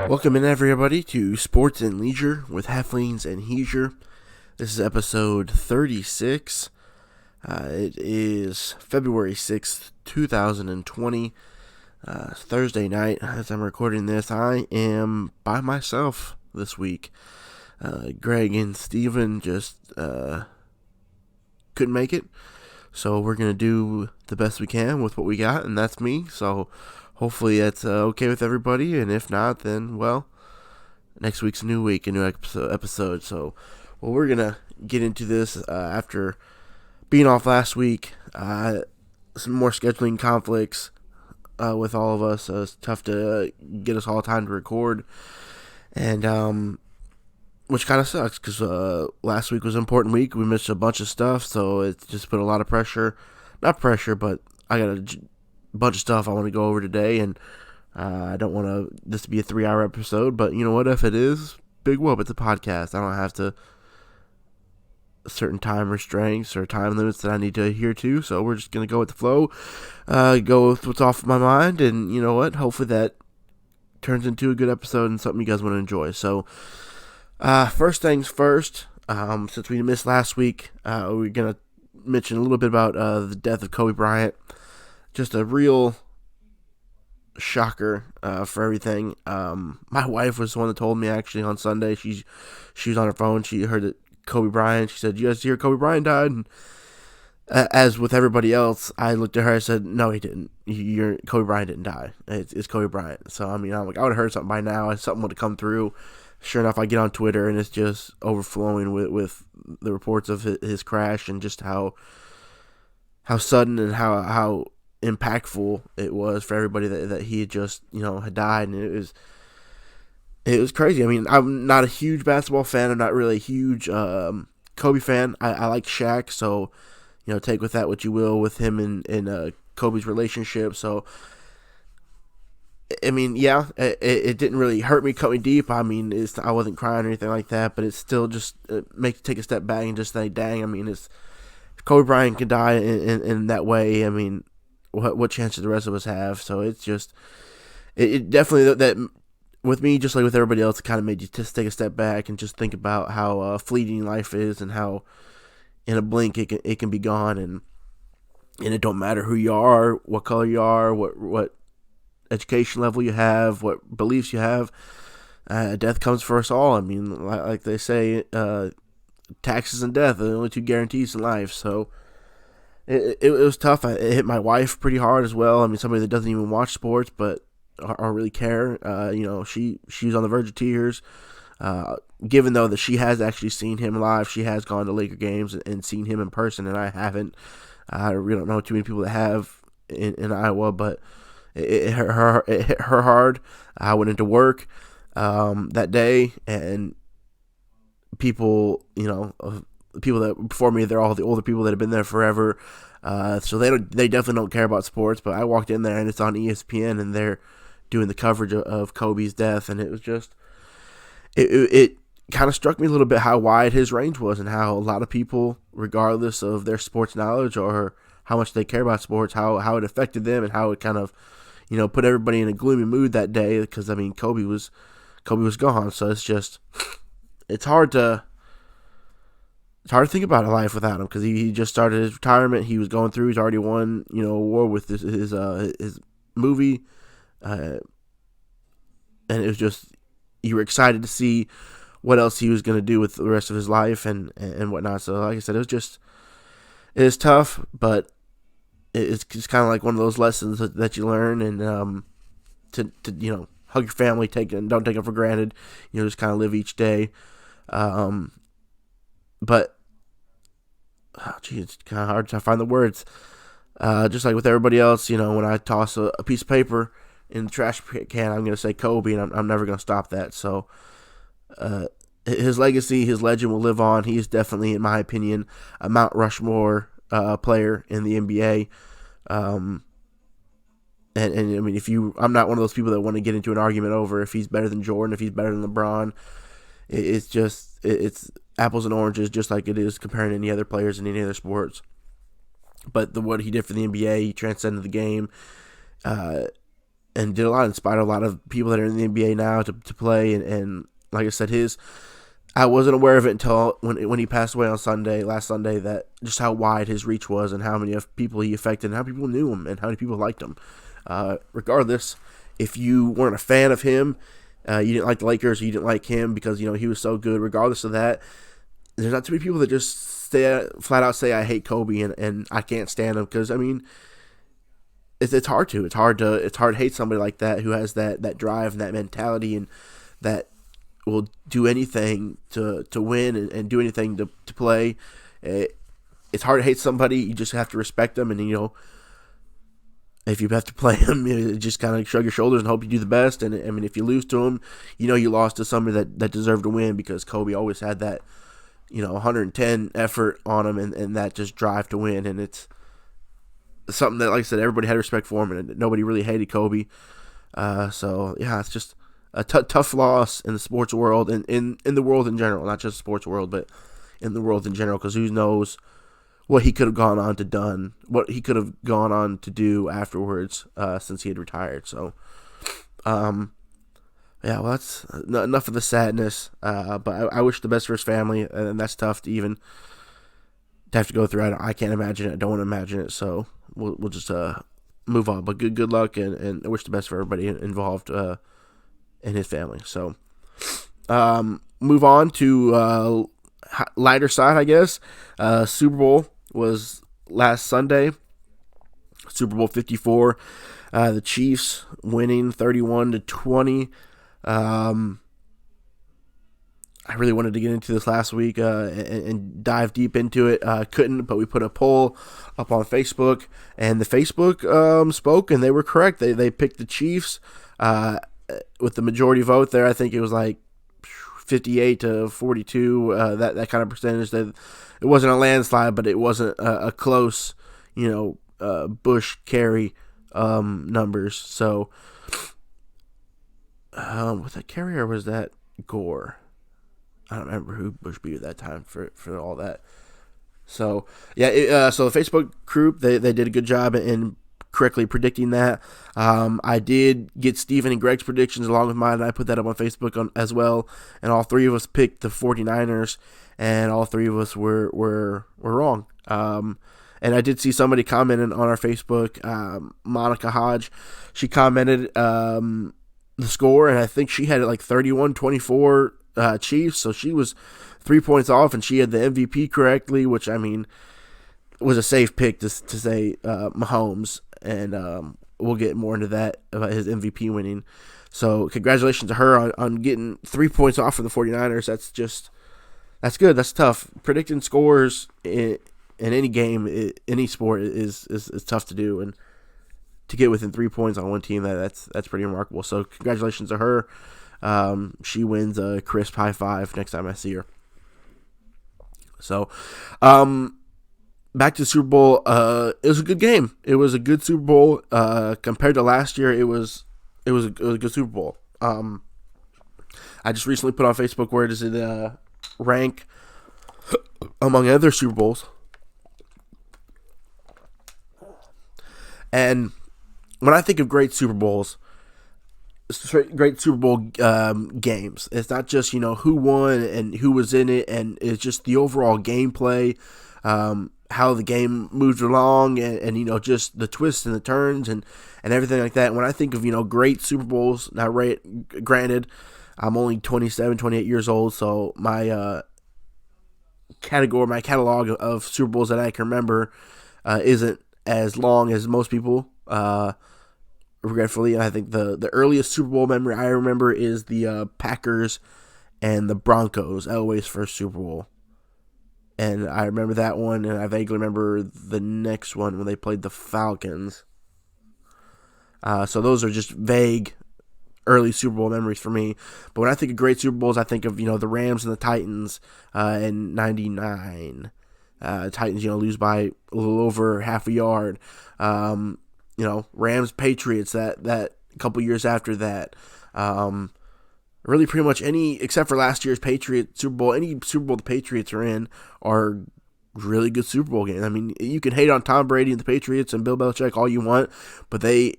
Welcome in, everybody, to Sports and Leisure with Halflings and Heisure. This is episode 36. It is February 6th, 2020, Thursday night. As I'm recording this, I am by myself this week. Greg and Steven just couldn't make it, so we're going to do the best we can with what we got, and that's me. So hopefully that's okay with everybody, and if not, then, well, next week's a new week, a new episode. So, we're going to get into this after being off last week. Some more scheduling conflicts with all of us. It's tough to get us all time to record, and which kind of sucks because last week was an important week. We missed a bunch of stuff, so it just put a lot of pressure. Not pressure, but I got a bunch of stuff I want to go over today, and I don't want this to be a 3-hour episode, but you know what, if it is, big whoop, it's a podcast. I don't have to certain time restraints or time limits that I need to adhere to, so we're just going to go with the flow, go with what's off my mind, and you know what, hopefully that turns into a good episode and something you guys want to enjoy. So first things first, since we missed last week, we're going to mention a little bit about the death of Kobe Bryant. Just a real shocker for everything. My wife was the one that told me actually on Sunday. She was on her phone. She heard that Kobe Bryant. She said, "You guys hear Kobe Bryant died?" And as with everybody else, I looked at her. I said, "No, he didn't. Kobe Bryant didn't die. It's Kobe Bryant." So I'm like, I would have heard something by now. Something would have come through. Sure enough, I get on Twitter and it's just overflowing with the reports of his crash and just how sudden and how impactful it was for everybody that he had just had died. And it was crazy. I mean, I'm not a huge basketball fan. I'm not really a huge Kobe fan. I like Shaq, so take with that what you will with him and Kobe's relationship. So I mean, yeah, it didn't really hurt me, cut me deep. I mean, I wasn't crying or anything like that, but it still just makes you take a step back and just think, dang, I mean, if Kobe Bryant could die in that way, I mean, what chance do the rest of us have? So it's just, it definitely, that with me, just like with everybody else, it kind of made you just take a step back and just think about how fleeting life is and how in a blink it can be gone, and it don't matter who you are, what color you are, what education level you have, what beliefs you have. Death comes for us all. I mean, like they say, taxes and death are the only two guarantees in life. So it was tough. It hit my wife pretty hard as well. I mean, somebody that doesn't even watch sports but or really care. She was on the verge of tears. Given though that she has actually seen him live, she has gone to Laker games and seen him in person, and I haven't. I really don't know too many people that have in Iowa, but it hit her hard. I went into work that day, and people, people that before me, they're all the older people that have been there forever. So they definitely don't care about sports. But I walked in there and it's on ESPN, and they're doing the coverage of Kobe's death, and it was just it kind of struck me a little bit how wide his range was, and how a lot of people, regardless of their sports knowledge or how much they care about sports, how it affected them, and how it kind of put everybody in a gloomy mood that day, because I mean Kobe was gone. So it's hard to think about a life without him, because he just started his retirement. He was going through. He's already won award with his movie, and it was just, you were excited to see what else he was going to do with the rest of his life and whatnot. So like I said, it is tough, but it's just kind of like one of those lessons that you learn, and to hug your family, don't take them for granted. Just kind of live each day. But it's kind of hard to find the words. Just like with everybody else, when I toss a piece of paper in the trash can, I'm going to say Kobe, and I'm never going to stop that. So his legacy, his legend will live on. He is definitely, in my opinion, a Mount Rushmore player in the NBA. And I mean, I'm not one of those people that want to get into an argument over if he's better than Jordan, if he's better than LeBron. It's apples and oranges, just like it is comparing any other players in any other sports. But what he did for the NBA, he transcended the game. and did a lot in spite of a lot of people that are in the NBA now to play. And like I said, I wasn't aware of it until when he passed away on last Sunday, that just how wide his reach was and how many of people he affected and how people knew him and how many people liked him. Regardless, if you weren't a fan of him, you didn't like the Lakers, or you didn't like him because he was so good. Regardless of that, there's not too many people that just flat out say I hate Kobe and I can't stand him, because it's hard to hate somebody like that who has that drive and that mentality and that will do anything to win and do anything to play. It's hard to hate somebody. You just have to respect them, and if you have to play him, you just kind of shrug your shoulders and hope you do the best. And I mean, if you lose to him, you lost to somebody that deserved to win, because Kobe always had that 110 effort on him and that just drive to win. And it's something that, like I said, everybody had respect for him, and nobody really hated Kobe. So yeah, it's just a tough loss in the sports world and in the world in general, not just the sports world, but in the world in general, because who knows what he could have gone on to do afterwards, since he had retired. So, yeah, well, that's enough of the sadness. But I wish the best for his family, and that's tough to even have to go through. I can't imagine it. I don't want to imagine it. So we'll just move on. But good luck, and I wish the best for everybody involved in his family. So, move on to lighter side, I guess. Super Bowl was last Sunday. Super Bowl 54. The Chiefs winning 31-20. I really wanted to get into this last week and dive deep into it. Couldn't, but we put a poll up on Facebook, and the Facebook spoke, and they were correct. They picked the Chiefs with the majority vote there. I think it was like 58-42, that kind of percentage. That it wasn't a landslide, but it wasn't a close, Bush Kerry numbers. So, was that Kerry or was that Gore? I don't remember who Bush beat at that time for all that. So yeah, so the Facebook group, they did a good job in correctly predicting that. I did get Steven and Greg's predictions along with mine, and I put that up on Facebook as well, and all three of us picked the 49ers, and all three of us were wrong. And I did see somebody commenting on our Facebook, Monica Hodge. She commented the score, and I think she had it like 31-24 Chiefs, so she was 3 points off, and she had the MVP correctly, which, I mean, was a safe pick to say Mahomes, and we'll get more into that about his MVP winning. So congratulations to her on getting 3 points off for the 49ers. That's good. That's tough. Predicting scores in any game, any sport is tough to do, and to get within 3 points on one team, that's pretty remarkable. So congratulations to her. She wins a crisp high five next time I see her. So, back to the Super Bowl. It was a good game. It was a good Super Bowl. Compared to last year, it was a good Super Bowl. I just recently put on Facebook, where does it rank among other Super Bowls? And when I think of great Super Bowls, great Super Bowl games, it's not just who won and who was in it, and it's just the overall gameplay, how the game moved along, and just the twists and the turns and everything like that. And when I think of great Super Bowls, now granted, I'm only 27, 28 years old, so my catalog of Super Bowls that I can remember isn't as long as most people. Regretfully, I think the earliest Super Bowl memory I remember is the Packers and the Broncos, Elway's first Super Bowl. And I remember that one, and I vaguely remember the next one when they played the Falcons. So those are just vague early Super Bowl memories for me. But when I think of great Super Bowls, I think of the Rams and the Titans in '99. Titans lose by a little over half a yard. Rams Patriots that couple years after that. Really pretty much except for last year's Patriot Super Bowl, any Super Bowl the Patriots are in are really good Super Bowl games. I mean, you can hate on Tom Brady and the Patriots and Bill Belichick all you want, but they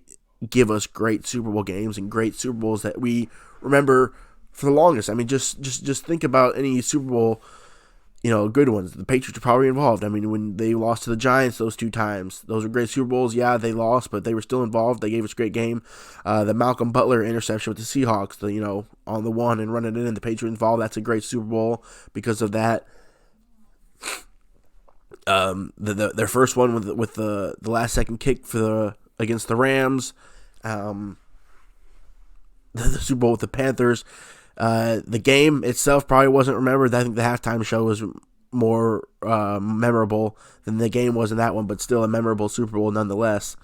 give us great Super Bowl games and great Super Bowls that we remember for the longest. I mean, just think about any Super Bowl, good ones. The Patriots are probably involved. I mean, when they lost to the Giants those 2 times, those were great Super Bowls. Yeah, they lost, but they were still involved. They gave us a great game. The Malcolm Butler interception with the Seahawks, on the one and running it in, the Patriots involved. That's a great Super Bowl because of that. Their first one with the last second kick against the Rams. The Super Bowl with the Panthers. The game itself probably wasn't remembered. I think the halftime show was more memorable than the game was in that one, but still a memorable Super Bowl nonetheless.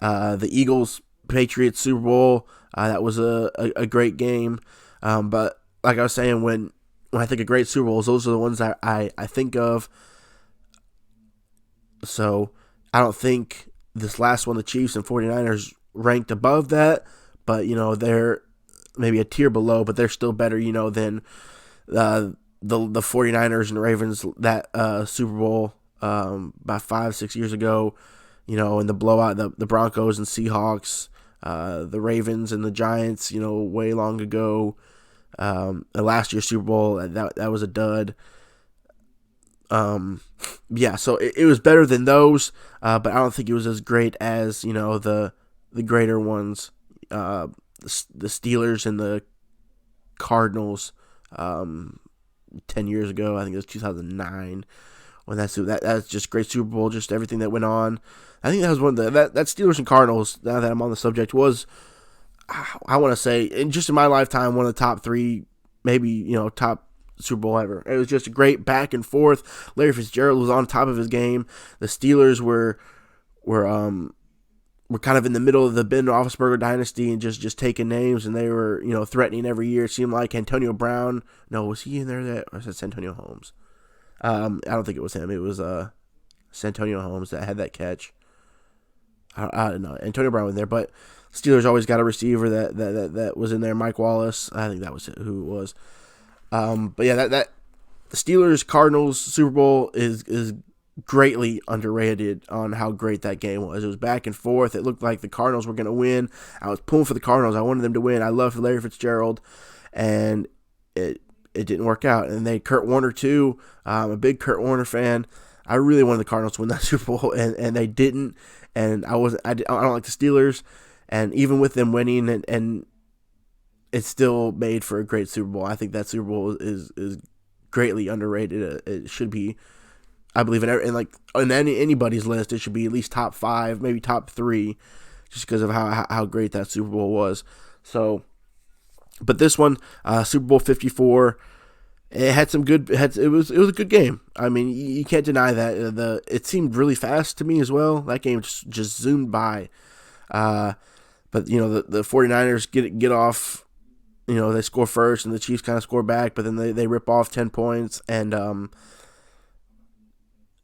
The Eagles-Patriots Super Bowl, that was a great game. But like I was saying, when I think of great Super Bowls, those are the ones I think of. So I don't think this last one, the Chiefs and 49ers, ranked above that, but they're maybe a tier below, but they're still better, than the 49ers and the Ravens that Super Bowl about 5-6 years ago, in the blowout, the Broncos and Seahawks, the Ravens and the Giants, way long ago. Last year's Super Bowl, that was a dud. So it was better than those, but I don't think it was as great as the greater ones, the Steelers and the Cardinals 10 years ago. I think it was 2009 when that's just great Super Bowl, just everything that went on. I think that was one of that Steelers and Cardinals, now that I'm on the subject, was, I want to say, in my lifetime, one of the top 3, maybe top Super Bowl ever. It was just a great back and forth. Larry Fitzgerald was on top of his game. The Steelers were kind of in the middle of the Ben Roethlisberger dynasty and just taking names, and they were threatening every year. It seemed like Antonio Brown. No, was he in there? Or was it Santonio Holmes? I don't think it was him. It was Santonio Holmes that had that catch. I don't know. Antonio Brown was there, but Steelers always got a receiver that was in there. Mike Wallace. I think that was who it was. But yeah, that the Steelers Cardinals Super Bowl is greatly underrated on how great that game was. It was back and forth. It looked like the Cardinals were going to win. I was pulling for the Cardinals. I wanted them to win. I loved Larry Fitzgerald, and it didn't work out. And they had Kurt Warner too. I'm a big Kurt Warner fan. I really wanted the Cardinals to win that Super Bowl, and they didn't. And I don't like the Steelers, and even with them winning, and it still made for a great Super Bowl. I think that Super Bowl is greatly underrated. It should be, I believe, in anybody's list, it should be at least top 5, maybe top 3, just because of how great that Super Bowl was. So, but this one, Super Bowl 54, it had some good. It was a good game. I mean, you can't deny that. It seemed really fast to me as well. That game just zoomed by. But the 49ers get off. They score first, and the Chiefs kind of score back, but then they rip off 10 points, and it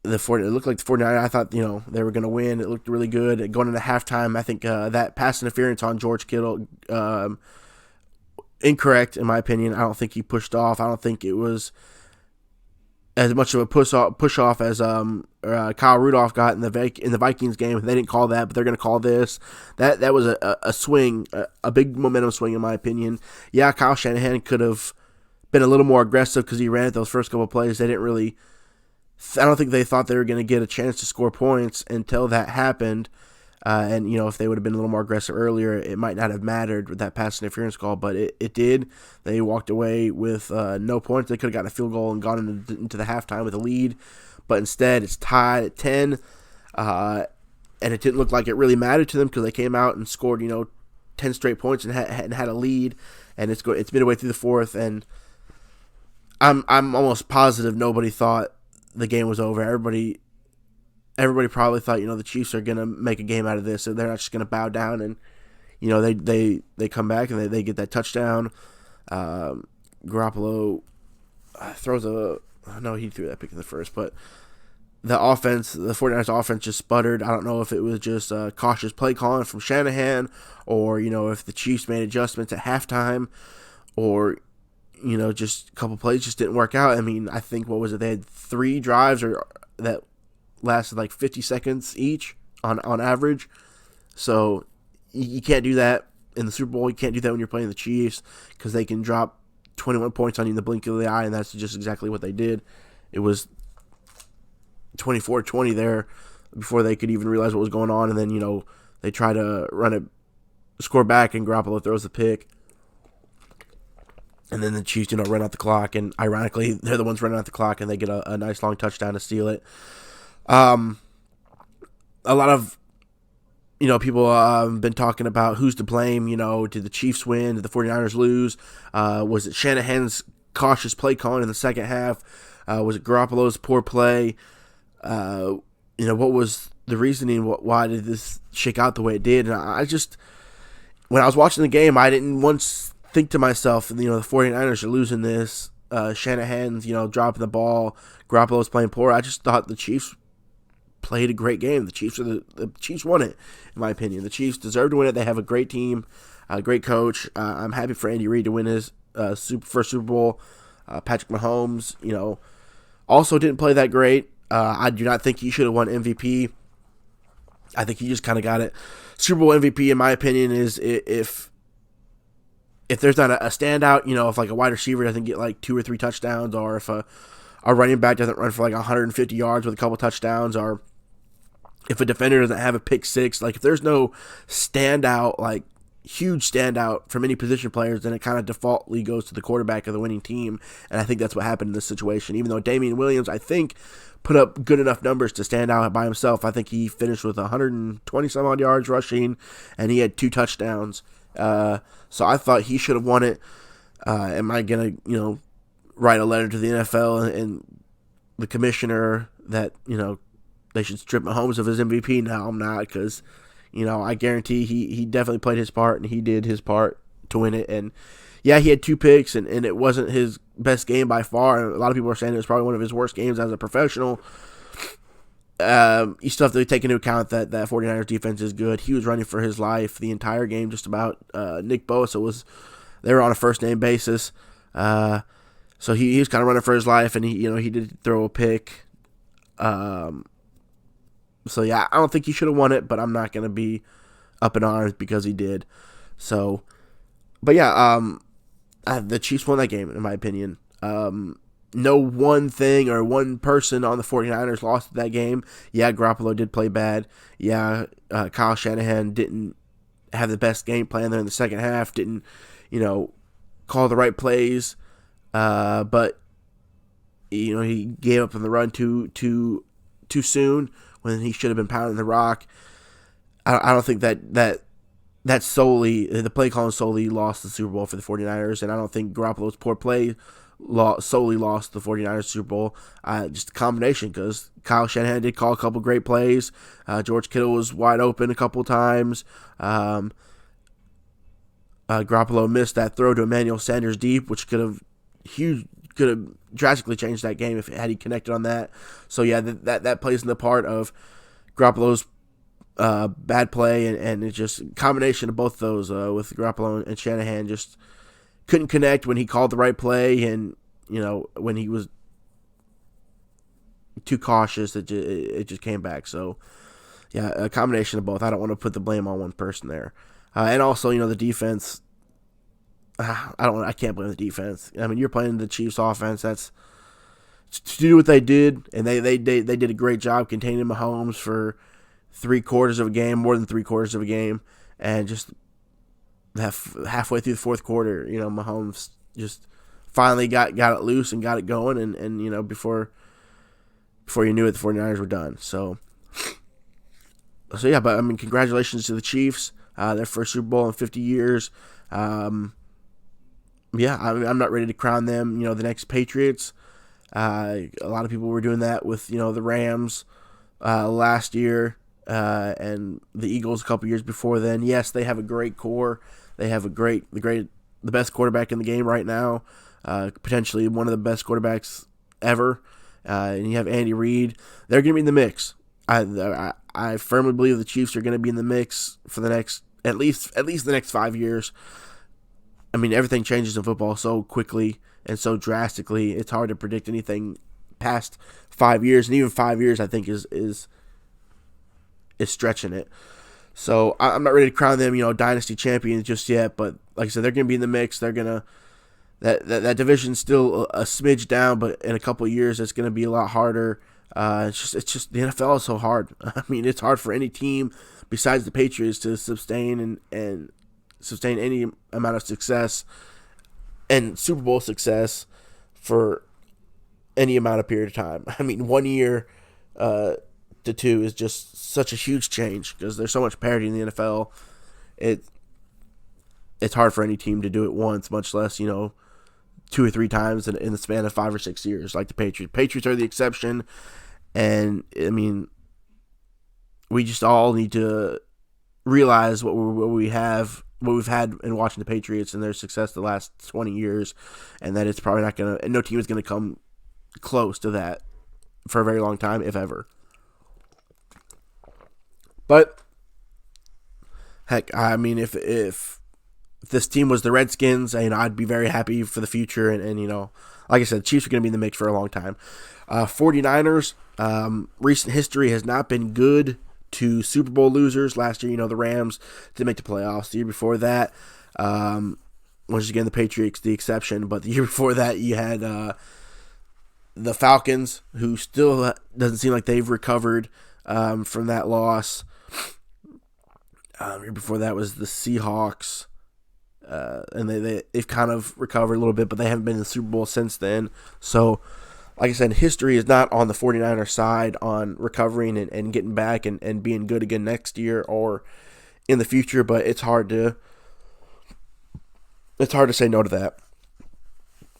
looked like the 49ers, I thought, they were going to win. It looked really good. Going into halftime, I think that pass interference on George Kittle, incorrect in my opinion. I don't think he pushed off. I don't think it was as much of a push off as Kyle Rudolph got in the Vikings game. They didn't call that, but they're going to call this. That was a swing, a big momentum swing in my opinion. Yeah, Kyle Shanahan could have been a little more aggressive because he ran at those first couple of plays. They didn't really. I don't think they thought they were going to get a chance to score points until that happened. And if they would have been a little more aggressive earlier, it might not have mattered with that pass interference call, but it did. They walked away with no points. They could have gotten a field goal and gone into the halftime with a lead, but instead it's tied at 10, and it didn't look like it really mattered to them because they came out and scored 10 straight points and had a lead, and it's midway through the fourth, and I'm almost positive nobody thought the game was over. Everybody probably thought, the Chiefs are going to make a game out of this, so they're not just going to bow down, and they come back and they get that touchdown. Garoppolo throws he threw that pick in the first, but the 49ers offense just sputtered. I don't know if it was just cautious play calling from Shanahan, or if the Chiefs made adjustments at halftime, or just a couple plays just didn't work out. I mean, I think, what was it? They had 3 drives that lasted like 50 seconds each on average. So, you can't do that in the Super Bowl. You can't do that when you're playing the Chiefs because they can drop 21 points on you in the blink of the eye, and that's just exactly what they did. It was 24-20 there before they could even realize what was going on, and then, they try to run it, score back, and Garoppolo throws the pick. And then the Chiefs, run out the clock, and ironically, they're the ones running out the clock, and they get a nice long touchdown to steal it. A lot of, people have been talking about who's to blame. Did the Chiefs win? Did the 49ers lose? Was it Shanahan's cautious play calling in the second half? Was it Garoppolo's poor play? What was the reasoning? Why did this shake out the way it did? And I just, when I was watching the game, I didn't once think to myself, the 49ers are losing this. Shanahan's, dropping the ball. Garoppolo's playing poor. I just thought the Chiefs played a great game. The Chiefs won it, in my opinion. The Chiefs deserve to win it. They have a great team, a great coach. I'm happy for Andy Reid to win his first Super Bowl. Patrick Mahomes, also didn't play that great. I do not think he should have won MVP. I think he just kind of got it. Super Bowl MVP, in my opinion, is if there's not a standout, if like a wide receiver doesn't get like 2 or 3 touchdowns, or if a running back doesn't run for like 150 yards with a couple touchdowns, or if a defender doesn't have a pick six, like if there's no standout, like huge standout from any position players, then it kind of defaultly goes to the quarterback of the winning team. And I think that's what happened in this situation. Even though Damian Williams, I think, put up good enough numbers to stand out by himself. I think he finished with 120 some odd yards rushing, and he had 2 touchdowns. So I thought he should have won it. Am I gonna, write a letter to the NFL and the commissioner that, they should strip Mahomes of his MVP? No, I'm not, because, I guarantee he definitely played his part, and he did his part to win it. And yeah, he had 2 picks, and it wasn't his best game by far. A lot of people are saying it was probably one of his worst games as a professional. You still have to take into account that 49ers defense is good. He was running for his life the entire game, just about. Nick Bosa they were on a first name basis. So he was kind of running for his life, and he did throw a pick. So yeah, I don't think he should have won it, but I'm not going to be up in arms because he did. So, but yeah, the Chiefs won that game, in my opinion. No one thing or one person on the 49ers lost that game. Yeah, Garoppolo did play bad. Yeah, Kyle Shanahan didn't have the best game plan there in the second half. Didn't, call the right plays. But, he gave up on the run too soon when he should have been pounding the rock. I don't think that solely, the play calling solely lost the Super Bowl for the 49ers, and I don't think Garoppolo's poor play solely lost the 49ers Super Bowl. Just a combination, because Kyle Shanahan did call a couple great plays. George Kittle was wide open a couple times. Garoppolo missed that throw to Emmanuel Sanders deep, which could have drastically changed that game had he connected on that. So yeah, that plays in the part of Garoppolo's bad play, and it's just a combination of both those with Garoppolo and Shanahan just couldn't connect when he called the right play, and when he was too cautious, it just came back. So yeah, a combination of both. I don't want to put the blame on one person there, and also the defense. I can't blame the defense. I mean, you're playing the Chiefs offense. That's to do what they did, and they did a great job containing Mahomes for 3/4 of a game, more than 3/4 of a game, and just halfway through the fourth quarter, Mahomes just finally got it loose and got it going, and before you knew it, the 49ers were done. So yeah, but I mean, congratulations to the Chiefs, their first Super Bowl in 50 years. Yeah, I'm not ready to crown them, the next Patriots. A lot of people were doing that with, the Rams last year and the Eagles a couple years before then. Yes, they have a great core. They have the best quarterback in the game right now, potentially one of the best quarterbacks ever. And you have Andy Reid. They're going to be in the mix. I firmly believe the Chiefs are going to be in the mix for the next at least the next 5 years. I mean, everything changes in football so quickly and so drastically. It's hard to predict anything past 5 years, and even 5 years, I think, is stretching it. So I'm not ready to crown them, dynasty champions just yet. But like I said, they're going to be in the mix. They're going to that division's still a smidge down, but in a couple of years, it's going to be a lot harder. It's just the NFL is so hard. I mean, it's hard for any team besides the Patriots to sustain and sustain any amount of success and Super Bowl success for any amount of period of time. I mean, 1 year to two is just such a huge change because there's so much parity in the NFL. It's hard for any team to do it once, much less, 2 or 3 times in the span of 5 or 6 years, like the Patriots. Patriots are the exception, and I mean, we just all need to realize what we've had in watching the Patriots and their success the last 20 years, and that it's probably not gonna, and no team is gonna come close to that for a very long time, if ever. But heck, I mean, if this team was the Redskins, I'd be very happy for the future. And like I said, the Chiefs are going to be in the mix for a long time. 49ers, recent history has not been good to Super Bowl losers. Last year, the Rams didn't make the playoffs. The year before that, once again, the Patriots the exception. But the year before that, you had the Falcons, who still doesn't seem like they've recovered from that loss. The year before that was the Seahawks. And they've kind of recovered a little bit, but they haven't been in the Super Bowl since then. So, like I said, history is not on the 49ers side on recovering and getting back and being good again next year or in the future, but it's hard to say no to that.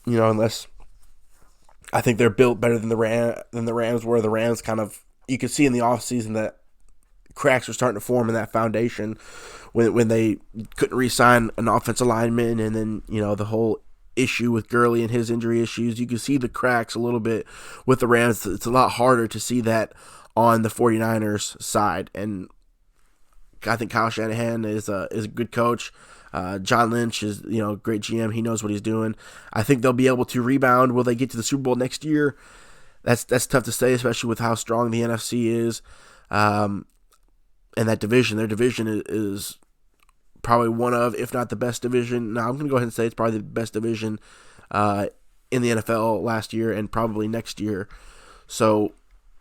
Unless I think they're built better than the Rams were. The Rams kind of, you could see in the offseason that cracks are starting to form in that foundation when they couldn't re-sign an offensive lineman, and then the whole issue with Gurley and his injury issues. You can see the cracks a little bit with the Rams. It's a lot harder to see that on the 49ers side, and I think Kyle Shanahan is a good coach. John Lynch is great GM. He knows what he's doing. I think they'll be able to rebound. Will they get to the Super Bowl next year? That's tough to say, especially with how strong the NFC is. And that division, their division is probably one of, if not the best division. Now, I'm going to go ahead and say it's probably the best division in the NFL last year and probably next year. So,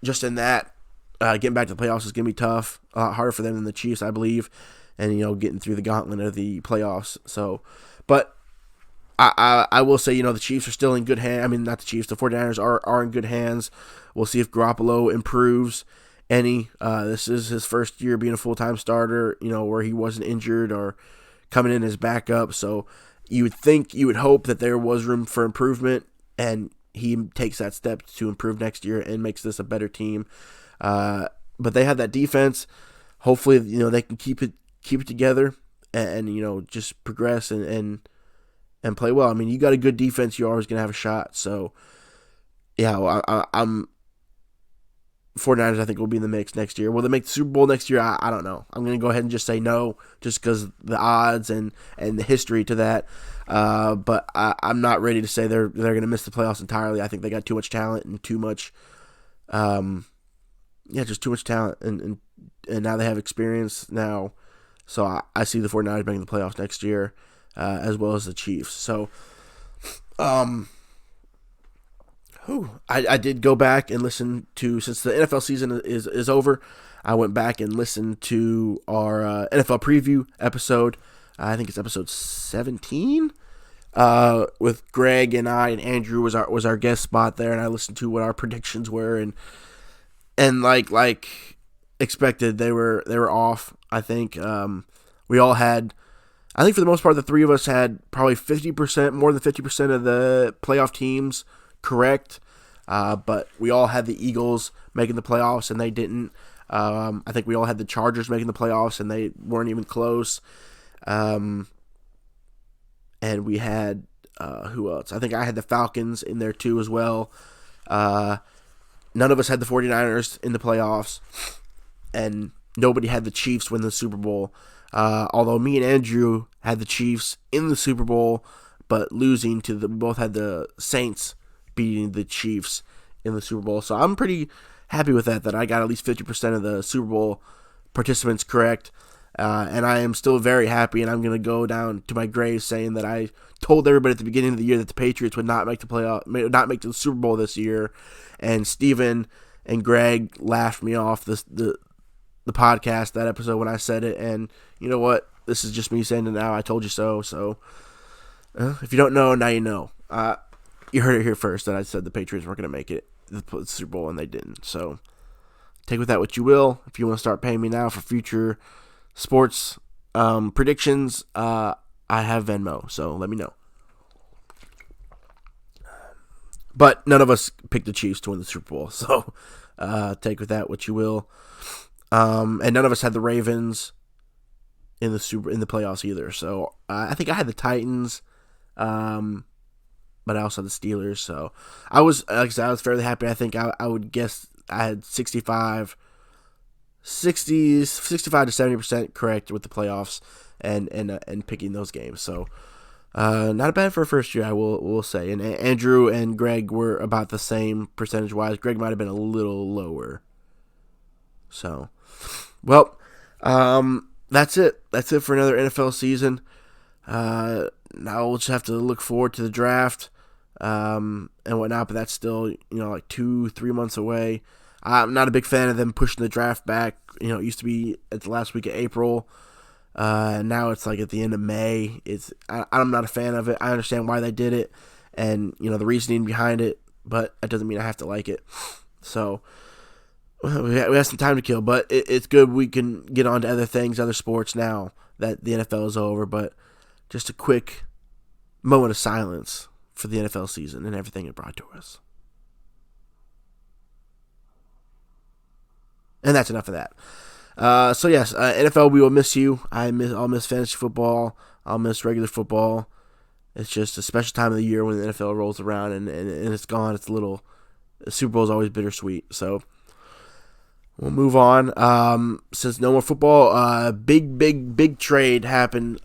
just in that, getting back to the playoffs is going to be tough. A lot harder for them than the Chiefs, I believe, and, getting through the gauntlet of the playoffs. So, but I will say, the Chiefs are still in good hands. I mean, not the Chiefs, the 49ers are in good hands. We'll see if Garoppolo improves any. This is his first year being a full-time starter, where he wasn't injured or coming in as backup. So you would hope that there was room for improvement, and he takes that step to improve next year and makes this a better team. But they have that defense. Hopefully, they can keep it together and just progress and play well. I mean, you got a good defense, you're always gonna have a shot. So yeah, I'm 49ers, I think, will be in the mix next year. Will they make the Super Bowl next year? I don't know. I'm going to go ahead and just say no, just because the odds and the history to that. But I'm not ready to say they're going to miss the playoffs entirely. I think they got too much talent and too much, just too much talent. And now they have experience now. So I see the 49ers making the playoffs next year, as well as the Chiefs. So, I did go back and listen to, since the NFL season is over, I went back and listened to our NFL preview episode. I think it's episode 17, with Greg and I, and Andrew was our guest spot there, and I listened to what our predictions were, and like expected, they were off. I think we all had, I think for the most part, the three of us had probably 50%, more than 50% of the playoff teams correct, but we all had the Eagles making the playoffs, and they didn't. I think we all had the Chargers making the playoffs, and they weren't even close. And we had, who else? I think I had the Falcons in there too as well. None of us had the 49ers in the playoffs, and nobody had the Chiefs win the Super Bowl. Although me and Andrew had the Chiefs in the Super Bowl, but losing to we both had the Saints beating the Chiefs in the Super Bowl. So I'm pretty happy with that I got at least 50% of the Super Bowl participants correct. And I am still very happy, and I'm going to go down to my grave saying that I told everybody at the beginning of the year that the Patriots would not make the playoff, not make the Super Bowl this year, and Steven and Greg laughed me off the podcast, that episode, when I said it. And you know what? This is just me saying it now. I told you so. So if you don't know, now you know. You heard it here first that I said the Patriots weren't going to make it the Super Bowl, and they didn't. So take with that what you will. If you want to start paying me now for future sports predictions, I have Venmo, so let me know. But none of us picked the Chiefs to win the Super Bowl, so take with that what you will. And none of us had the Ravens in the playoffs either. So I think I had the Titans, but I also had the Steelers. So I was, like I said, I was fairly happy. I think I would guess I had 65 to 70% correct with the playoffs and picking those games. So not bad for a first year, I will say. And Andrew and Greg were about the same percentage wise. Greg might have been a little lower. So, well, that's it. That's it for another NFL season. Now we'll just have to look forward to the draft and whatnot, but that's still, like 2-3 months away. I'm not a big fan of them pushing the draft back. It used to be at the last week of April. Now it's like at the end of May. I'm not a fan of it. I understand why they did it and, the reasoning behind it, but that doesn't mean I have to like it. So we have some time to kill, but it's good we can get on to other things, other sports now that the NFL is over. But just a quick moment of silence for the NFL season and everything it brought to us. And that's enough of that. So yes, NFL, we will miss you. I'll miss fantasy football. I'll miss regular football. It's just a special time of the year when the NFL rolls around and it's gone. The Super Bowl is always bittersweet. So we'll move on. Since no more football, big trade happened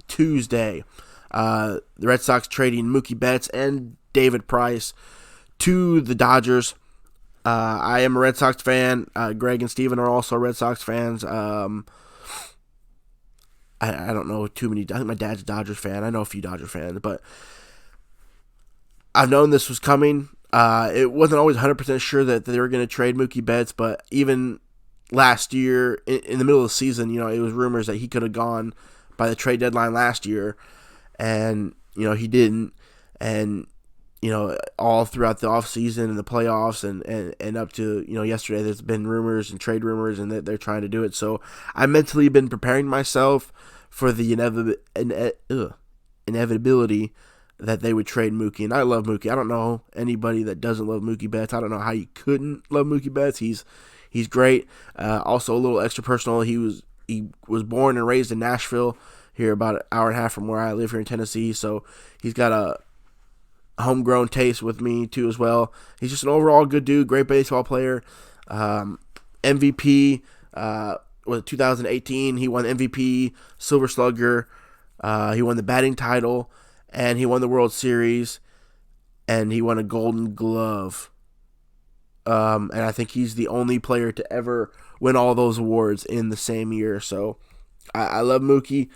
Tuesday. The Red Sox trading Mookie Betts and David Price to the Dodgers. I am a Red Sox fan. Greg and Steven are also Red Sox fans. I don't know too many. I think my dad's a Dodgers fan. I know a few Dodger fans, but I've known this was coming. It wasn't always 100% sure that they were going to trade Mookie Betts, but even last year, in the middle of the season, it was rumors that he could have gone by the trade deadline last year, and he didn't. And all throughout the offseason and the playoffs and up to, yesterday, there's been rumors and trade rumors and that they're trying to do it. So I mentally been preparing myself for the inevitability that they would trade Mookie. And I love Mookie. I don't know anybody that doesn't love Mookie Betts. I don't know how you couldn't love Mookie Betts. He's great. Also a little extra personal. He was born and raised in Nashville, here about an hour and a half from where I live here in Tennessee. So he's got a homegrown taste with me too as well. He's just an overall good dude, great baseball player. MVP was 2018. He won MVP, Silver Slugger. He won the batting title, and he won the World Series, and he won a Golden Glove. And I think he's the only player to ever win all those awards in the same year. So I love Mookie.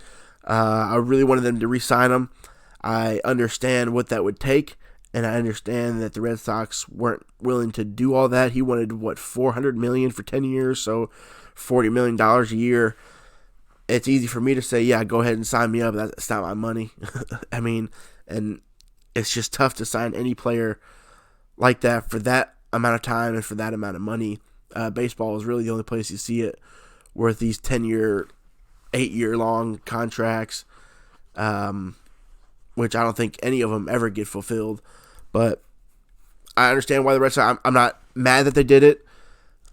I really wanted them to re-sign him. I understand what that would take, and I understand that the Red Sox weren't willing to do all that. He wanted, $400 million for 10 years, so $40 million a year. It's easy for me to say, yeah, go ahead and sign me up. That's not my money. I mean, and it's just tough to sign any player like that for that amount of time and for that amount of money. Baseball is really the only place you see it worth these 10-year, 8-year-long contracts. Which I don't think any of them ever get fulfilled. But I understand why the Red Sox, I'm not mad that they did it.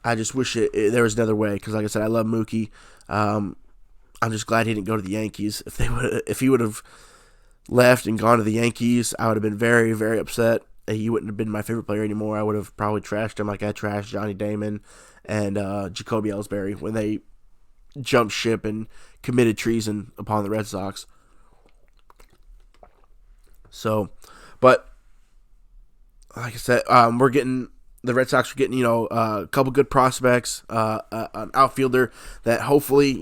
I just wish there was another way, because like I said, I love Mookie. I'm just glad he didn't go to the Yankees. If he would have left and gone to the Yankees, I would have been very, very upset. He wouldn't have been my favorite player anymore. I would have probably trashed him like I trashed Johnny Damon and Jacoby Ellsbury when they jumped ship and committed treason upon the Red Sox. So, but like I said, we're getting the Red Sox are getting, a couple good prospects, an outfielder that hopefully,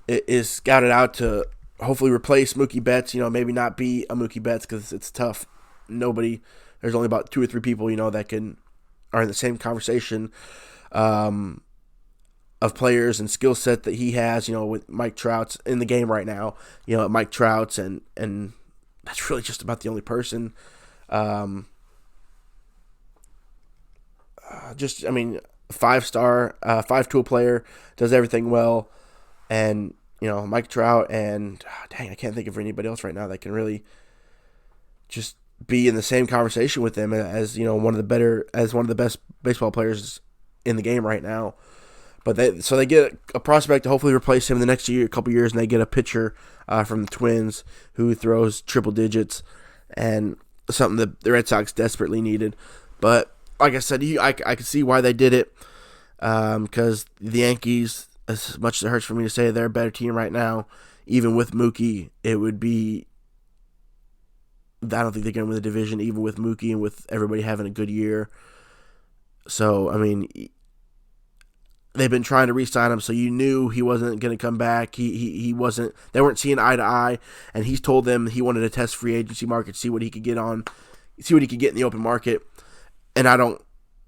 is scouted out to hopefully replace Mookie Betts. Maybe not be a Mookie Betts because it's tough. There's only about 2 or 3 people, that are in the same conversation of players and skill set that he has, with Mike Trout's in the game right now, Mike Trout's, and that's really just about the only person. Five-star, 5-tool player, does everything well, and Mike Trout, and I can't think of anybody else right now that can really just be in the same conversation with them as one of the best baseball players in the game right now. But they get a prospect to hopefully replace him in the next couple years, and they get a pitcher from the Twins who throws triple digits, and something that the Red Sox desperately needed. But like I said, I could see why they did it, because the Yankees, as much as it hurts for me to say, they're a better team right now. Even with Mookie, it would be, I don't think they're going to win the division, even with Mookie and with everybody having a good year. So, they've been trying to re-sign him, so you knew he wasn't going to come back. He wasn't. They weren't seeing eye to eye, and he's told them he wanted to test free agency market, see what he could get in the open market. And I don't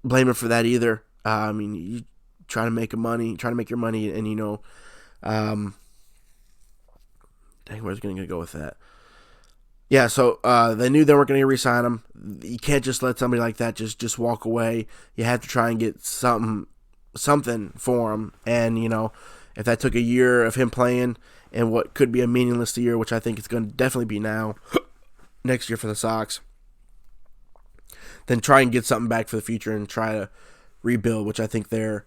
blame him for that either. You trying to make your money, and dang, where's going to go with that? Yeah, so they knew they weren't going to re-sign him. You can't just let somebody like that just walk away. You have to try and get something for him. And, if that took a year of him playing and what could be a meaningless year, which I think it's going to definitely be now, next year for the Sox, then try and get something back for the future and try to rebuild, which I think they're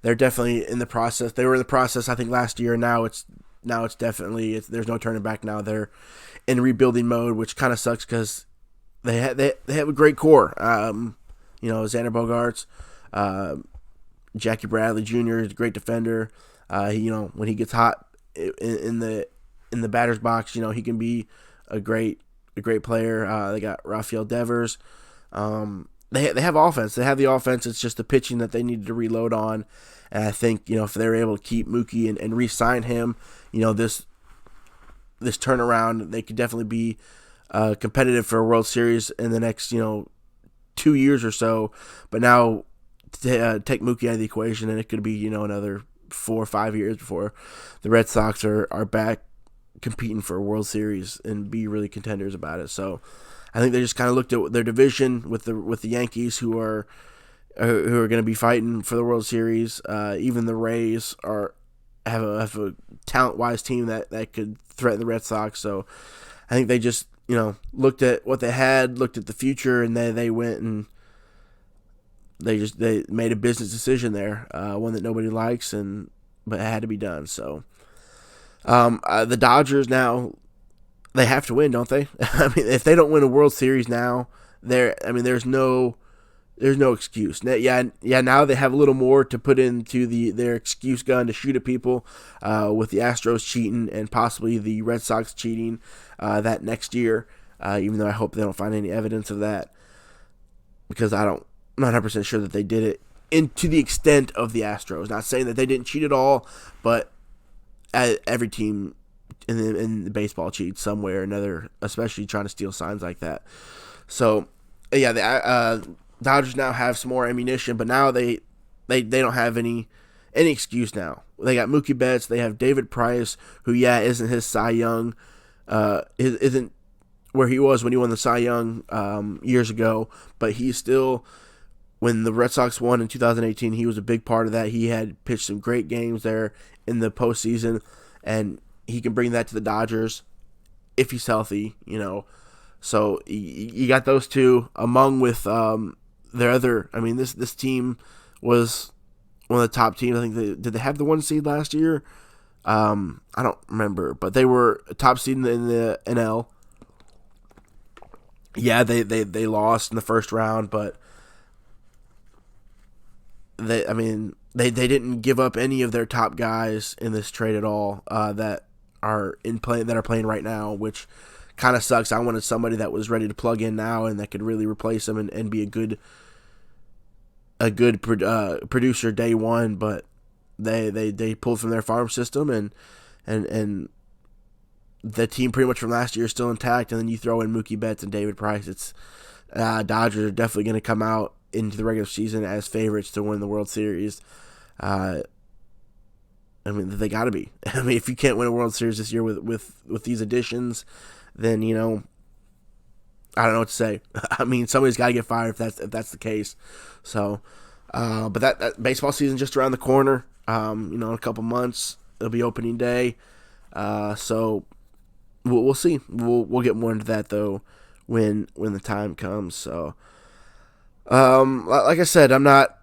definitely in the process. They were in the process, I think, last year. Now it's definitely, there's no turning back now. They're in rebuilding mode, which kind of sucks because they have a great core. Xander Bogaerts, Jackie Bradley Jr. is a great defender. When he gets hot in the batter's box, he can be a great player. They got Rafael Devers. They have offense. They have the offense. It's just the pitching that they needed to reload on. And I think, if they're able to keep Mookie and re-sign him, this turnaround, they could definitely be competitive for a World Series in the next, 2 years or so. But now take Mookie out of the equation, and it could be, another 4 or 5 years before the Red Sox are back competing for a World Series and be really contenders about it. So I think they just kind of looked at their division with the Yankees, who are going to be fighting for the World Series. Even the Rays have a talent-wise team that could threaten the Red Sox. So I think they just looked at what they had, looked at the future, and they went and they made a business decision there, one that nobody likes, but it had to be done. So the Dodgers now, they have to win, don't they? If they don't win a World Series now, there's no excuse. Now they have a little more to put into their excuse gun to shoot at people, with the Astros cheating and possibly the Red Sox cheating that next year. Even though I hope they don't find any evidence of that, because I'm not 100% sure that they did it to the extent of the Astros. Not saying that they didn't cheat at all, but every team in the baseball cheats somewhere or another, especially trying to steal signs like that. So, yeah, the Dodgers now have some more ammunition, but now they don't have any excuse now. They got Mookie Betts. They have David Price, who, isn't his Cy Young, isn't where he was when he won the Cy Young years ago, but he's still, when the Red Sox won in 2018, he was a big part of that. He had pitched some great games there in the postseason, and he can bring that to the Dodgers if he's healthy, So you got those two among with their other. This team was one of the top teams. I think did they have the 1 seed last year? I don't remember, but they were a top seed in the NL. Yeah, they lost in the first round, but they didn't give up any of their top guys in this trade at all, that are playing right now, which kind of sucks. I wanted somebody that was ready to plug in now and that could really replace them and be a good a good producer day one, but they pulled from their farm system, and the team pretty much from last year is still intact. And then you throw in Mookie Betts and David Price. It's Dodgers are definitely going to come out into the regular season as favorites to win the World Series. I mean, they got to be. I mean, if you can't win a World Series this year with these additions, then I don't know what to say. I mean, somebody's got to get fired if that's the case. So, but that baseball season just around the corner. In a couple months it'll be opening day. So we'll see. We'll get more into that though when the time comes. So, like I said, I'm not.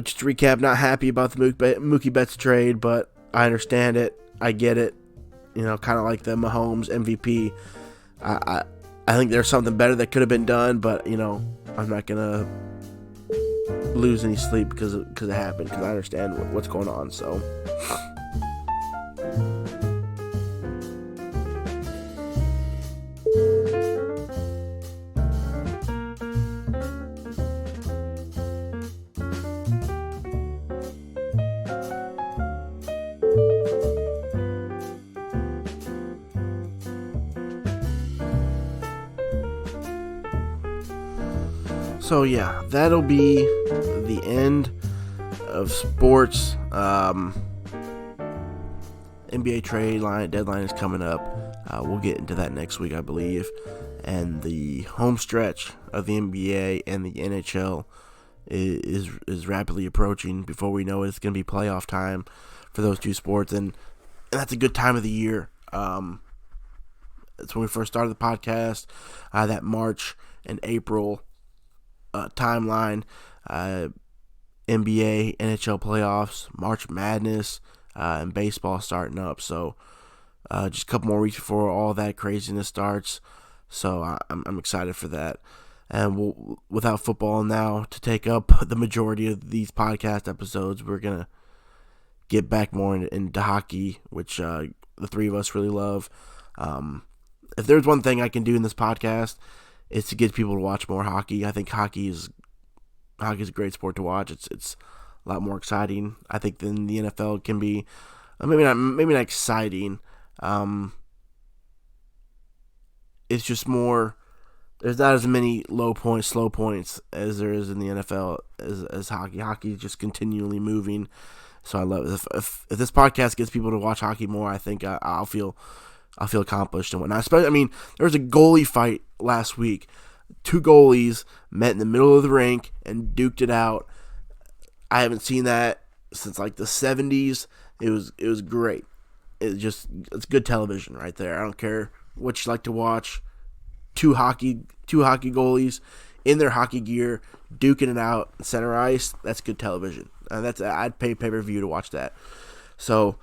Just to recap, not happy about the Mookie Betts trade, but I understand it. I get it. Kind of like the Mahomes MVP. I think there's something better that could have been done, but I'm not gonna lose any sleep because it happened. Because I understand what's going on. So. So yeah, that'll be the end of sports. NBA trade deadline is coming up. We'll get into that next week, I believe. And the home stretch of the NBA and the NHL is rapidly approaching. Before we know it, it's going to be playoff time for those two sports, and that's a good time of the year. That's when we first started the podcast. That March and April timeline, NBA, NHL playoffs, March Madness, and baseball starting up. So just a couple more weeks before all that craziness starts. So I'm excited for that. And without football now to take up the majority of these podcast episodes, we're going to get back more into hockey, which the three of us really love. If there's one thing I can do in this podcast, it's to get people to watch more hockey. I think hockey is a great sport to watch. It's a lot more exciting, I think, than the NFL can be. Maybe not exciting. It's just more. There's not as many low points, slow points as there is in the NFL as hockey. Hockey is just continually moving. So I love it. If this podcast gets people to watch hockey more, I think I'll feel accomplished and whatnot. Especially, there was a goalie fight last week. Two goalies met in the middle of the rink and duked it out. I haven't seen that since like the 70s. It was great. It's good television right there. I don't care what you like to watch. Two hockey goalies in their hockey gear duking it out center ice. That's good television. I'd pay pay-per-view to watch that. So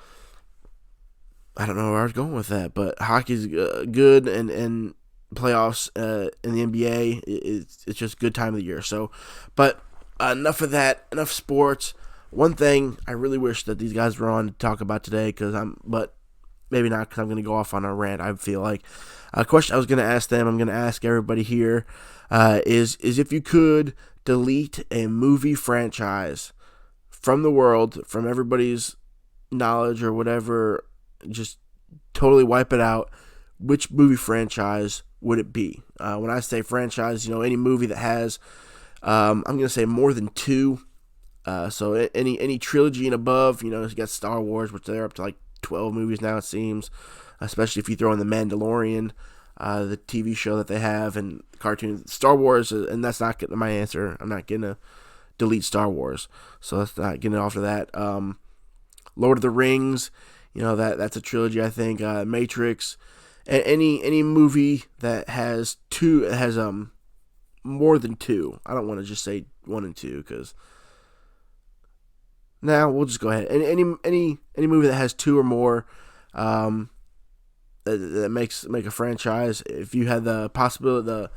I don't know where I was going with that, but hockey's good, and playoffs in the NBA, it's just good time of the year. So, but enough of that, enough sports. One thing I really wish that these guys were on to talk about today, but maybe not, because I'm going to go off on a rant. I feel like a question I was going to ask them, I'm going to ask everybody here, is if you could delete a movie franchise from the world, from everybody's knowledge or whatever, just totally wipe it out, which movie franchise would it be? When I say franchise, any movie that has, I'm going to say more than two. So any trilogy and above, you got Star Wars, which they're up to like 12 movies now, it seems, especially if you throw in The Mandalorian, the TV show that they have, and cartoons. Star Wars, and that's not getting my answer. I'm not going to delete Star Wars, so let's not get off of that. Lord of the Rings, that's a trilogy, I think. Matrix, any movie that has more than two. I don't want to just say one and two, because now we'll just go ahead. Any movie that has two or more, that make a franchise. If you had the possibility,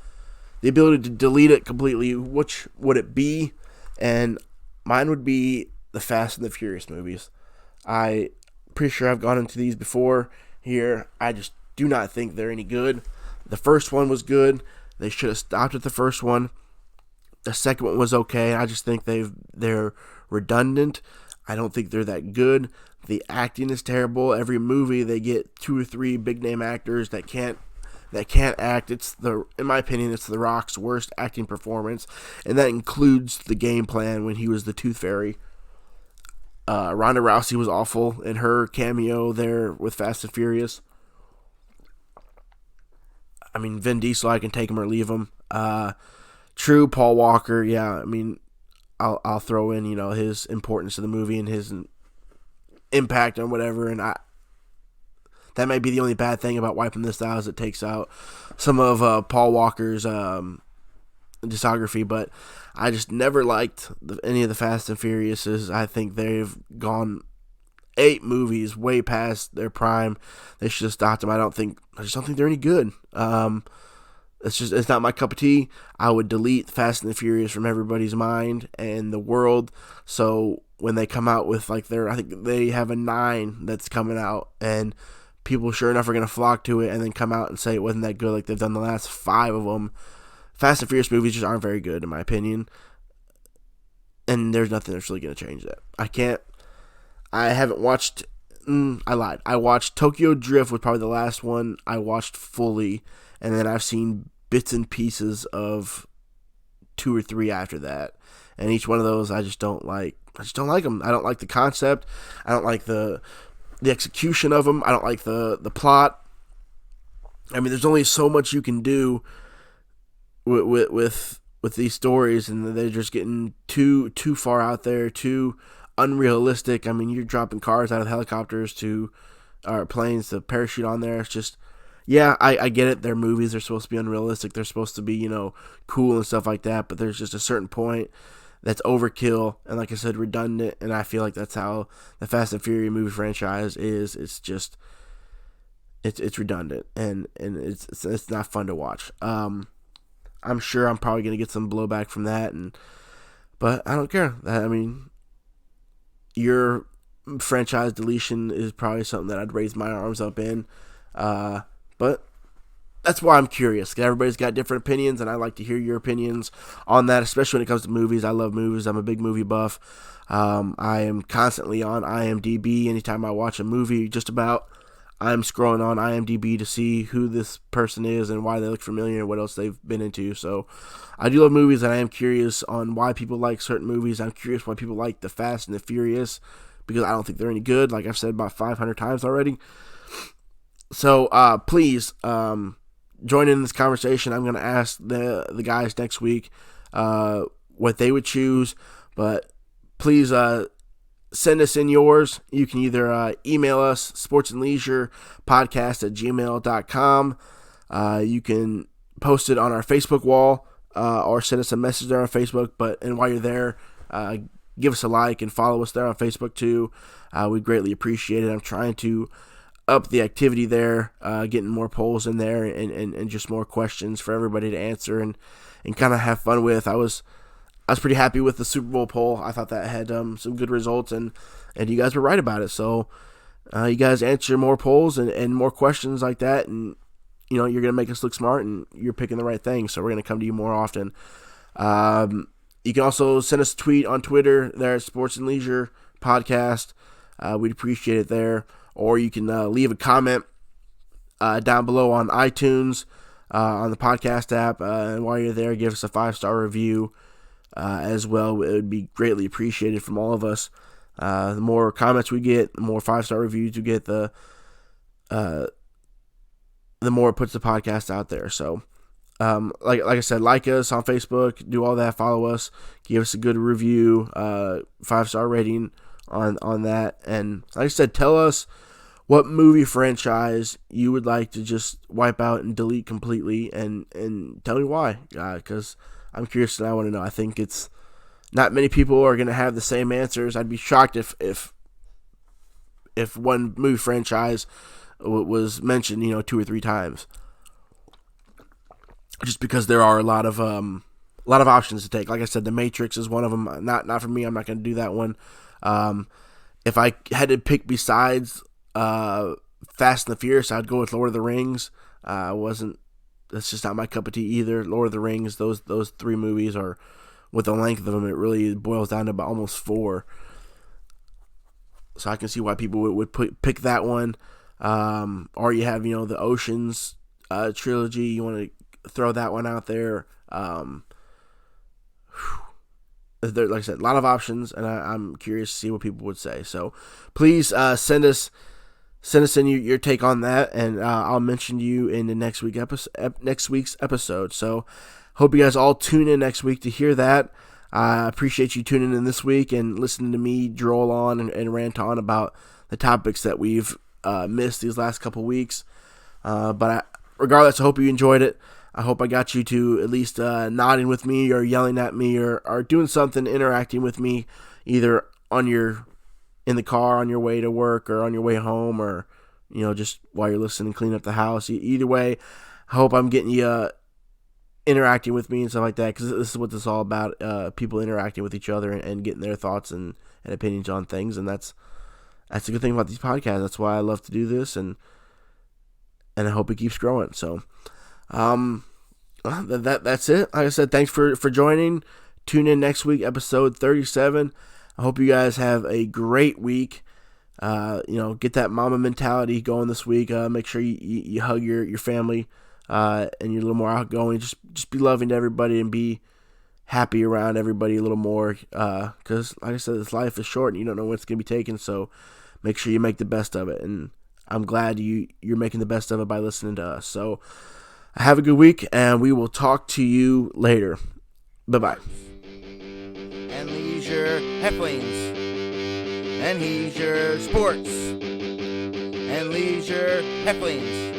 the ability to delete it completely, which would it be? And mine would be the Fast and the Furious movies. I'm pretty sure I've gone into these before here. I just do not think they're any good. The first one was good. They should have stopped at the first one. The second one was okay. I just think they're redundant. I don't think they're that good. The acting is terrible. Every movie they get 2 or 3 big name actors that can't act. In my opinion, it's The Rock's worst acting performance, and that includes the game plan when he was the Tooth Fairy. Ronda Rousey was awful in her cameo there with Fast and Furious. I mean, Vin Diesel, I can take him or leave him. True, Paul Walker, yeah. I mean, I'll throw in his importance to the movie and his impact on whatever, and that might be the only bad thing about wiping this out, is it takes out some of Paul Walker's discography. But I just never liked any of the Fast and Furiouses. I think they've gone 8 movies way past their prime. They should have stopped them. I just don't think they're any good. It's not my cup of tea. I would delete Fast and the Furious from everybody's mind and the world. So when they come out with I think they have a 9 that's coming out, and people sure enough are going to flock to it and then come out and say it wasn't that good like they've done the last 5 of them. Fast and Furious movies just aren't very good in my opinion. And there's nothing that's really going to change that. I haven't watched, I lied. I watched Tokyo Drift, was probably the last one I watched fully, and then I've seen bits and pieces of 2 or 3 after that. And each one of those I just don't like. I just don't like them. I don't like the concept. I don't like the execution of them. I don't like the plot. I mean, there's only so much you can do with these stories, and they're just getting too far out there, too unrealistic. I mean, you're dropping cars out of helicopters or planes to parachute on there. It's just, yeah, I get it. They're movies. They're supposed to be unrealistic. They're supposed to be, cool and stuff like that. But there's just a certain point that's overkill and, like I said, redundant. And I feel like that's how the Fast and Furious movie franchise is. It's just, it's redundant and it's not fun to watch. I'm sure I'm probably gonna get some blowback from that, but I don't care. I mean, your franchise deletion is probably something that I'd raise my arms up in. But that's why I'm curious. Everybody's got different opinions, and I like to hear your opinions on that, especially when it comes to movies. I love movies. I'm a big movie buff. I am constantly on IMDb. Anytime I watch a movie, just about, I'm scrolling on IMDb to see who this person is and why they look familiar and what else they've been into. So I do love movies, and I am curious on why people like certain movies. I'm curious why people like the Fast and the Furious, because I don't think they're any good, like I've said about 500 times already. So please join in this conversation. I'm going to ask the guys next week what they would choose, but please send us in yours. You can either email us, sportsandleisurepodcast@gmail.com. You can post it on our Facebook wall or send us a message there on Facebook. And while you're there, give us a like and follow us there on Facebook too. We greatly appreciate it. I'm trying to up the activity there, getting more polls in there and just more questions for everybody to answer and kind of have fun with. I was pretty happy with the Super Bowl poll. I thought that had some good results, and you guys were right about it. So you guys answer more polls and more questions like that, and you're going to make us look smart, and you're picking the right thing. So we're going to come to you more often. You can also send us a tweet on Twitter there at Sports and Leisure Podcast. We'd appreciate it there. Or you can leave a comment down below on iTunes, on the podcast app. And while you're there, give us a 5-star review as well. It would be greatly appreciated from all of us. The more comments we get, the more 5-star reviews you get, the more it puts the podcast out there. So, like I said, like us on Facebook, do all that, follow us, give us a good review, 5-star rating on that. And like I said, tell us what movie franchise you would like to just wipe out and delete completely, and tell me why, because I'm curious and I want to know. I think it's not many people are going to have the same answers. I'd be shocked if one movie franchise was mentioned 2 or 3 times, just because there are a lot of options to take. Like I said, The Matrix is one of them. Not for me. I'm not going to do that one. If I had to pick besides Fast and the Furious, I'd go with Lord of the Rings. That's just not my cup of tea either. Lord of the Rings, those 3 movies are with the length of them, it really boils down to about almost 4. So I can see why people would pick that one. Or you have, the Oceans trilogy. You want to throw that one out there. Like I said, a lot of options, and I'm curious to see what people would say. So please send us in your take on that, and I'll mention you in the next week's episode. So hope you guys all tune in next week to hear that. I appreciate you tuning in this week and listening to me droll on and rant on about the topics that we've missed these last couple weeks. But regardless, I hope you enjoyed it. I hope I got you to at least nodding with me or yelling at me or doing something, interacting with me, either in the car on your way to work or on your way home, or just while you're listening, cleaning up the house. Either way, I hope I'm getting you interacting with me and stuff like that, because this is what this is all about, people interacting with each other and getting their thoughts and opinions on things. And that's a good thing about these podcasts. That's why I love to do this, and I hope it keeps growing. So that's it. Like I said, thanks for joining. Tune in next week, episode 37. I hope you guys have a great week. Get that mama mentality going this week. Make sure you hug your family, and you're a little more outgoing. Just be loving to everybody and be happy around everybody a little more. Because like I said, this life is short and you don't know when it's gonna be taken. So make sure you make the best of it. And I'm glad you're making the best of it by listening to us. So have a good week, and we will talk to you later. Bye-bye. And leisure heflings, and leisure sports, and leisure heflings,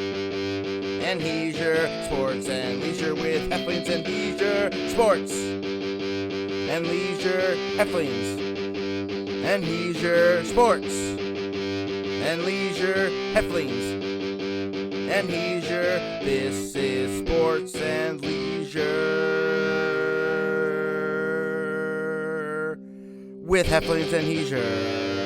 and leisure sports, and leisure with heflings, and leisure sports, and leisure heflings, and leisure sports, and leisure heflings, and leisure. This is sports and leisure with heflings and leisure.